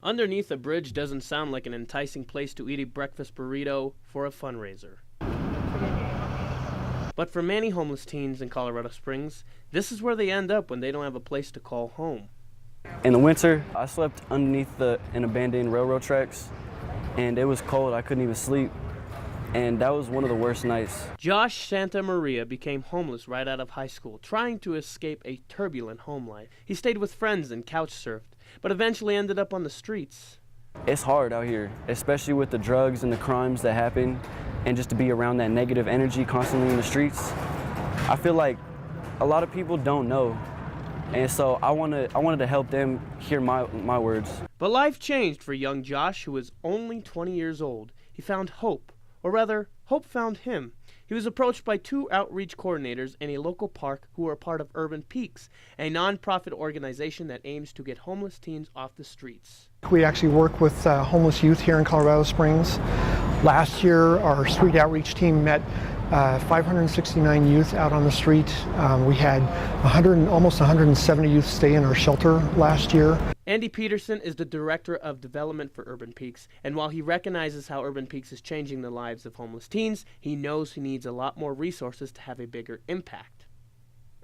Underneath a bridge doesn't sound like an enticing place to eat a breakfast burrito for a fundraiser. But for many homeless teens in Colorado Springs, this is where they end up when they don't have a place to call home. In the winter, I slept underneath an abandoned railroad tracks, and it was cold. I couldn't even sleep, and that was one of the worst nights. Josh Santa Maria became homeless right out of high school, trying to escape a turbulent home life. He stayed with friends and couch surfed, but eventually ended up on the streets. It's hard out here, especially with the drugs and the crimes that happen, and just to be around that negative energy constantly in the streets. I feel like a lot of people don't know, and so I wanted to help them hear my words. But life changed for young Josh, who was only 20 years old. He found hope, or rather, hope found him. He was approached by two outreach coordinators in a local park who are part of Urban Peaks, a nonprofit organization that aims to get homeless teens off the streets. We actually work with homeless youth here in Colorado Springs. Last year, our street outreach team met 569 youth out on the street. We had almost 170 youth stay in our shelter last year. Andy Peterson is the Director of Development for Urban Peaks, and while he recognizes how Urban Peaks is changing the lives of homeless teens, he knows he needs a lot more resources to have a bigger impact.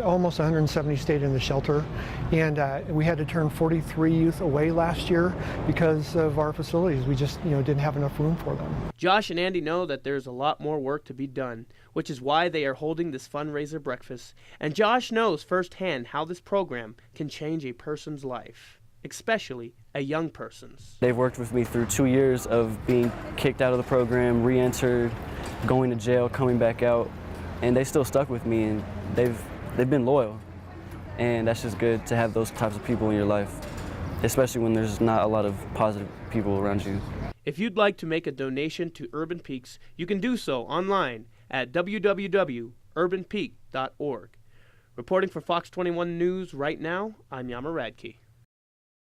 Almost 170 stayed in the shelter, and we had to turn 43 youth away last year because of our facilities. We just didn't have enough room for them. Josh and Andy know that there's a lot more work to be done, which is why they are holding this fundraiser breakfast. And Josh knows firsthand how this program can change a person's life, especially a young person's. They've worked with me through 2 years of being kicked out of the program, re-entered, going to jail, coming back out, and they still stuck with me, and they've been loyal. And that's just good to have those types of people in your life, especially when there's not a lot of positive people around you. If you'd like to make a donation to Urban Peaks, you can do so online at www.urbanpeak.org. Reporting for Fox 21 News right now, I'm Yama Radke.